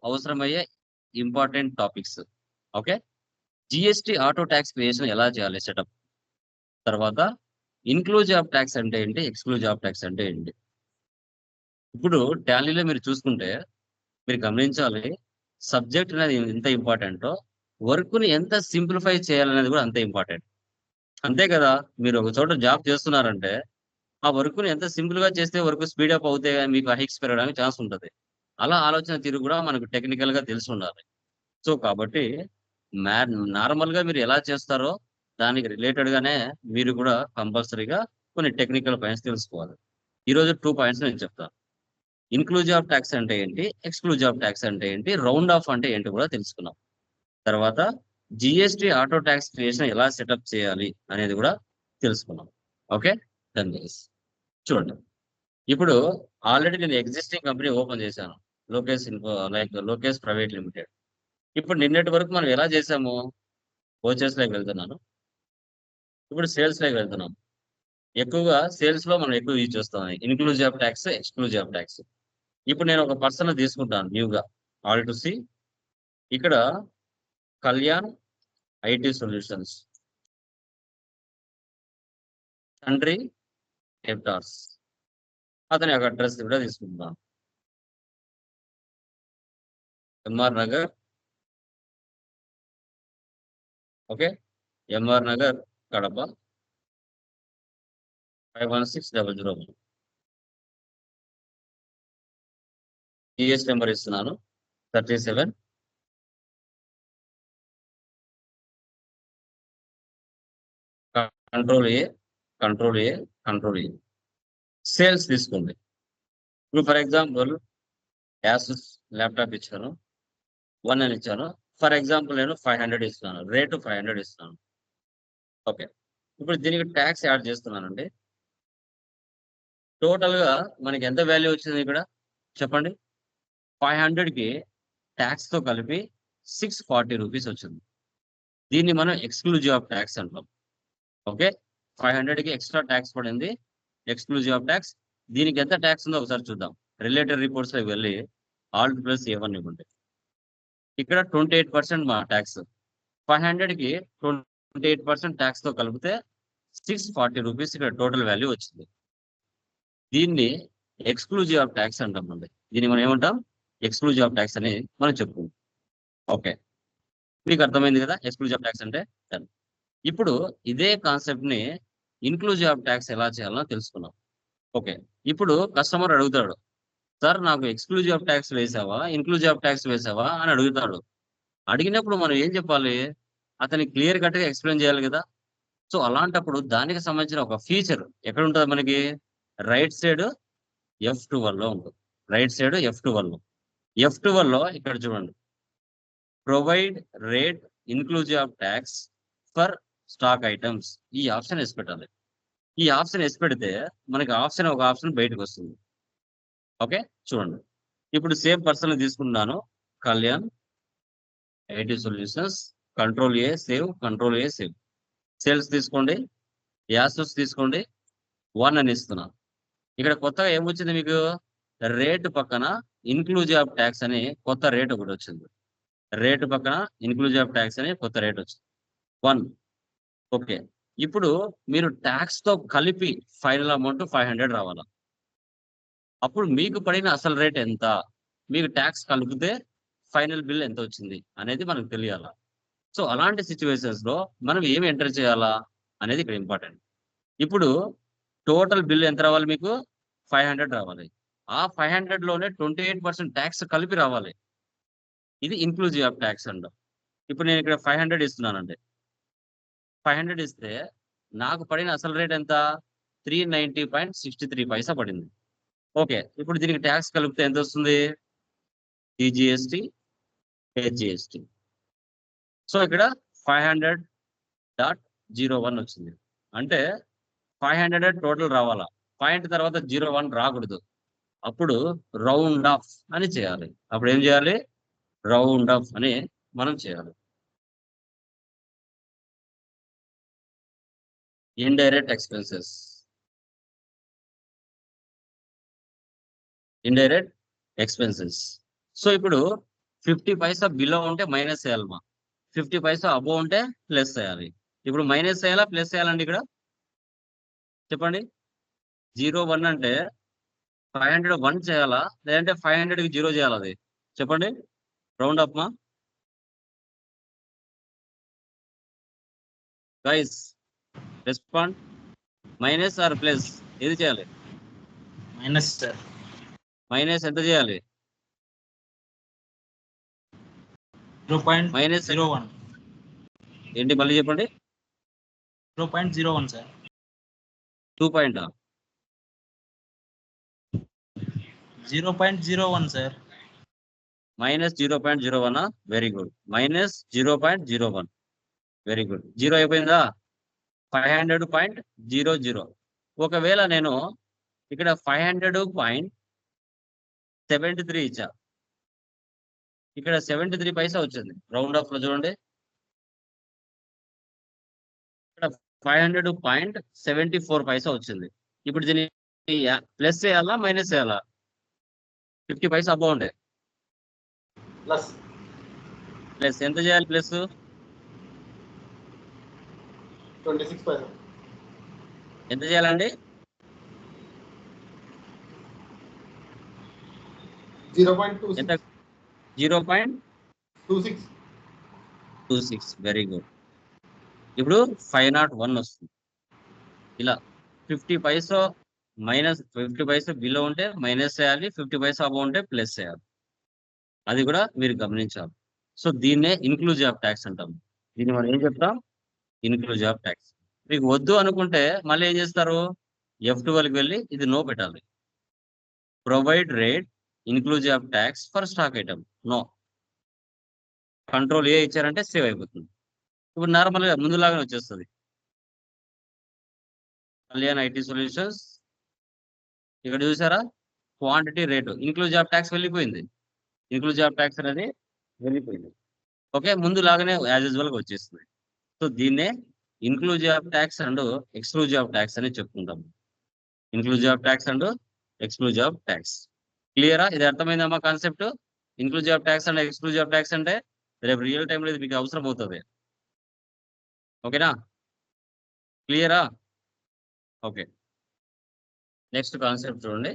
అవసరమయ్యే important topics. Okay. GST auto tax creation ఎలా చేయాలి సెటప్. తర్వాత ఇన్క్లూజివ్ ఆఫ్ ట్యాక్స్ అంటే ఏంటి, ఎక్స్క్లూజివ్ ఆఫ్ ట్యాక్స్ అంటే ఏంటి. ఇప్పుడు టాలీలో మీరు చూసుకుంటే మీరు గమనించాలి, సబ్జెక్ట్ అనేది ఎంత ఇంపార్టెంటో వర్క్ని ఎంత సింప్లిఫై చేయాలనేది కూడా అంతే ఇంపార్టెంట్. అంతే కదా. మీరు ఒక చోట జాబ్ చేస్తున్నారంటే ఆ వర్క్ని ఎంత సింపుల్ గా చేస్తే వర్క్ స్పీడప్ అవుతే మీకు హైక్స్ పెరగడానికి ఛాన్స్ ఉంటుంది. అలా ఆలోచన తీరు కూడా మనకు టెక్నికల్ గా తెలిసి ఉండాలి. సో కాబట్టి నార్మల్ గా మీరు ఎలా చేస్తారో దానికి రిలేటెడ్ గానే మీరు కూడా కంపల్సరీగా కొన్ని టెక్నికల్ పాయింట్స్ తెలుసుకోవాలి. ఈరోజు 2 పాయింట్స్ నేను చెప్తాను. ఇన్క్లూజివ్ ఆఫ్ ట్యాక్స్ అంటే ఏంటి, ఎక్స్క్లూజివ్ ఆఫ్ ట్యాక్స్ అంటే ఏంటి, రౌండ్ ఆఫ్ అంటే ఏంటి కూడా తెలుసుకున్నాం. తర్వాత జిఎస్టీ ఆటో ట్యాక్స్ క్రియేషన్ ఎలా సెటప్ చేయాలి అనేది కూడా తెలుసుకున్నాం. ఓకే. Done guys. చూడండి, ఇప్పుడు ఆల్రెడీ నేను ఎగ్జిస్టింగ్ కంపెనీ ఓపెన్ చేశాను, Lokesh info like Lokesh private limited. ఇప్పుడు నిన్నటి వరకు మనం ఎలా చేసాము, పర్చేస్ లోకి వెళ్తున్నాను, ఇప్పుడు సేల్స్ లోకి వెళ్తున్నాం. ఎక్కువగా సేల్స్ లో మనం ఎక్కువ యూజ్ చేస్తాం inclusive of tax, exclusive of tax. ఇప్పుడు నేను ఒక పర్సన్ తీసుకుంటాను న్యూగా, ఆల్ టు సి. ఇక్కడ కళ్యాణ్ ఐటీ సొల్యూషన్స్, తండ్రి ఎఫ్టార్స్, అతని యొక్క అడ్రస్ కూడా తీసుకుంటాను. MR Nagar. Okay. MR Nagar, Kadapa 516001. GS number ఇస్తున్నాను 37. Control A, control A, control A. Sales తీసుకోండి. ఇప్పుడు ఫర్ ఎగ్జాంపుల్ యాసూస్ ల్యాప్టాప్ ఇచ్చాను, 1 అని ఇచ్చాను. ఫర్ ఎగ్జాంపుల్ నేను 500 ఇస్తున్నాను, రేటు 500 ఇస్తున్నాను. ఓకే. ఇప్పుడు దీనికి ట్యాక్స్ యాడ్ చేస్తున్నానండి. టోటల్ గా మనకి ఎంత వాల్యూ వచ్చింది ఇక్కడ చెప్పండి. 500కి ట్యాక్స్ తో కలిపి 640 రూపీస్ వచ్చింది. దీన్ని మనం ఎక్స్క్లూజివ్ ఆఫ్ ట్యాక్స్ అంటాం. ఓకే. 500కి ఎక్స్ట్రా ట్యాక్స్ పడింది, ఎక్స్క్లూజివ్ ఆఫ్ ట్యాక్స్. దీనికి ఎంత ట్యాక్స్ ఉందో ఒకసారి చూద్దాం. రిలేటెడ్ రిపోర్ట్స్ లోకి వెళ్ళి ఆల్ట్ ప్లస్ A1 ఇవ్వండి. ఇక్కడ 28% మా ట్యాక్స్. 500కి 28% ట్యాక్స్ తో కలిపితే 640 రూపీస్ ఇక్కడ టోటల్ వాల్యూ వచ్చింది. దీన్ని ఎక్స్క్లూజివ్ ఆఫ్ ట్యాక్స్ అంటామండి. దీన్ని మనం ఏమంటాం, ఎక్స్క్లూజివ్ ఆఫ్ ట్యాక్స్ అని మనం చెప్పుకుంటాం. ఓకే. మీకు అర్థమైంది కదా ఎక్స్క్లూజివ్ ఆఫ్ ట్యాక్స్ అంటే. ఇప్పుడు ఇదే కాన్సెప్ట్ ని ఇన్క్లూజివ్ ఆఫ్ ట్యాక్స్ ఎలా చేయాలో తెలుసుకున్నాం. ఓకే. ఇప్పుడు కస్టమర్ అడుగుతాడు, సార్ నాకు ఎక్స్క్లూజివ్ ఆఫ్ ట్యాక్స్ వేసావా, ఇన్క్లూజివ్ ఆఫ్ ట్యాక్స్ వేసావా అని అడుగుతాడు. అడిగినప్పుడు మనం ఏం చెప్పాలి, అతని క్లియర్ కట్ గా ఎక్స్ప్లెయిన్ చేయాలి కదా. సో అలాంటప్పుడు దానికి సంబంధించిన ఒక ఫీచర్ ఎక్కడ ఉంటుంది మనకి, రైట్ సైడ్ F12 లో ఉంటుంది. రైట్ సైడ్ F12 లో, F12 లో ఇక్కడ చూడండి, provide rate inclusive of tax for stock items. ఈ ఆప్షన్ వేసి పెట్టాలి. ఈ ఆప్షన్ వేసి పెడితే మనకి ఒక ఆప్షన్ బయటకు వస్తుంది. ఓకే. చూడండి, ఇప్పుడు సేమ్ పర్సన్ తీసుకున్నాను, Kalyan IT solutions, control A save, control A save. Sales తీసుకోండి, యాసూస్ తీసుకోండి, 1 అని ఇస్తున్నాను. ఇక్కడ కొత్తగా ఏమొచ్చింది మీకు, రేటు పక్కన ఇన్క్లూజివ్ ఆఫ్ ట్యాక్స్ అని కొత్త రేట్ ఒకటి వచ్చింది. రేటు పక్కన ఇన్క్లూజివ్ ఆఫ్ ట్యాక్స్ అని కొత్త రేట్ వచ్చింది, 1. ఓకే. ఇప్పుడు మీరు ట్యాక్స్ తో కలిపి ఫైనల్ అమౌంట్ 500 రావాలా. అప్పుడు మీకు పడిన అసలు రేట్ ఎంత, మీకు ట్యాక్స్ కలిపితే ఫైనల్ బిల్ ఎంత వచ్చింది అనేది మనకు తెలియాలా. సో అలాంటి సిచ్యువేషన్స్ లో మనం ఏమి ఎంటర్ చేయాలా అనేది ఇక్కడ ఇంపార్టెంట్. ఇప్పుడు టోటల్ బిల్ ఎంత రావాలి మీకు, 500 రావాలి. ఆ 500 లోనే 28% ట్యాక్స్ కలిపి రావాలి. ఇది ఇన్క్లూజివ్ ఆఫ్ ట్యాక్స్ అంటాం. ఇప్పుడు నేను ఇక్కడ 500 ఇస్తున్నానండి. 500 ఇస్తే నాకు పడిన అసలు రేట్ ఎంత, 390.63 పైసా పడింది. ఓకే. ఇప్పుడు దీనికి ట్యాక్స్ కలిపితే ఎంత వస్తుంది, జిఎస్టీ, హెచ్జిఎస్టీ. సో ఇక్కడ 500.01 వచ్చింది. అంటే 500 టోటల్ రావాలా, పాయింట్ తర్వాత 01 రాకూడదు. అప్పుడు రౌండ్ ఆఫ్ అని చేయాలి. అప్పుడు ఏం చేయాలి, రౌండ్ ఆఫ్ అని మనం చేయాలి. Indirect expenses, indirect expenses. So ఇప్పుడు 50 పైసా బిలో ఉంటే మైనస్ చేయాలమ్మా, 50 పైసా అబోవ్ ఉంటే ప్లస్ చేయాలి. ఇప్పుడు మైనస్ చేయాలా ప్లస్ చేయాలండి ఇక్కడ చెప్పండి. 01 అంటే 500 1 చేయాలా, లేదంటే 500కి 0 చేయాలా? అది చెప్పండి, రౌండ్ అప్ మా guys, respond. Minus or plus ఏది చేయాలి? Minus sir. మైనస్ ఎంత చేయాలి? 0.01. ఏంటి మళ్ళీ చెప్పండి. 0.01 sir. 2 point 0.01 sir. Minus 0.01. Very good. Minus 0.01. Very good. 0 అయిపోయిందా? 500.00. ఒకవేళ నేను ఇక్కడ 500.73 ఇచ్చా, ఇక్కడ 73 పైసా వచ్చింది. రౌండ్ ఆఫ్ లో చూడండి, ఇక్కడ 500.74 పైసా వచ్చింది. ఇప్పుడు దీన్ని ప్లస్ చేయాలా మైనస్ చేయాలా? 50 పైసా అబౌవ్ ఉండే ప్లస్. ప్లస్ ఎంత చేయాలి? ప్లస్ 26 పైసా. ఎంత చేయాలండి? 0.26. ఎంత? 0.26. Very good. ఇప్పుడు 501 వస్తుంది. ఇలా 50 పైసా మైనస్, 50 పైసా బిలో ఉంటే మైనస్ చేయాలి, 50 పైసా అబౌవ్ ఉంటే ప్లస్ చేయాలి. అది కూడా మీరు గమనించాలి. సో దీన్నే ఇన్క్లూజివ్ ఆఫ్ ట్యాక్స్ అంటాం. దీన్ని మనం ఏం చెప్తాం? Inclusive of tax. మీకు వద్దు అనుకుంటే మళ్ళీ ఏం చేస్తారు? F12కి వెళ్ళి ఇది నో పెట్టాలి. Provide rate inclusive of tax for stock item, no. Control A ఇచ్చారంటే సేవ్ అయిపోతుంది. ఇప్పుడు నార్మల్గా ముందులాగానే వచ్చేస్తుంది. కళ్యాణ్ ఐటీ సొల్యూషన్స్, ఇక్కడ చూసారా? Quantity rate inclusive of tax వెళ్ళిపోయింది. ఇన్క్లూజివ్ ఆఫ్ ట్యాక్స్ అనేది వెళ్ళిపోయింది. ఓకే, ముందు లాగానే యాజ్ యూజువల్ గా వచ్చేస్తుంది. సో దీన్నే inclusive of tax and exclusive of tax అని చెప్పుకుంటాం. Inclusive of tax and exclusive of tax. క్లియరా? ఇది అర్థమైందమ్మా concept? Inclusive of tax and exclusive of tax అంటే రేపు రియల్ టైంలో ఇది మీకు అవసరం అవుతుంది. ఓకేనా? క్లియరా? ఓకే, నెక్స్ట్ కాన్సెప్ట్ చూడండి.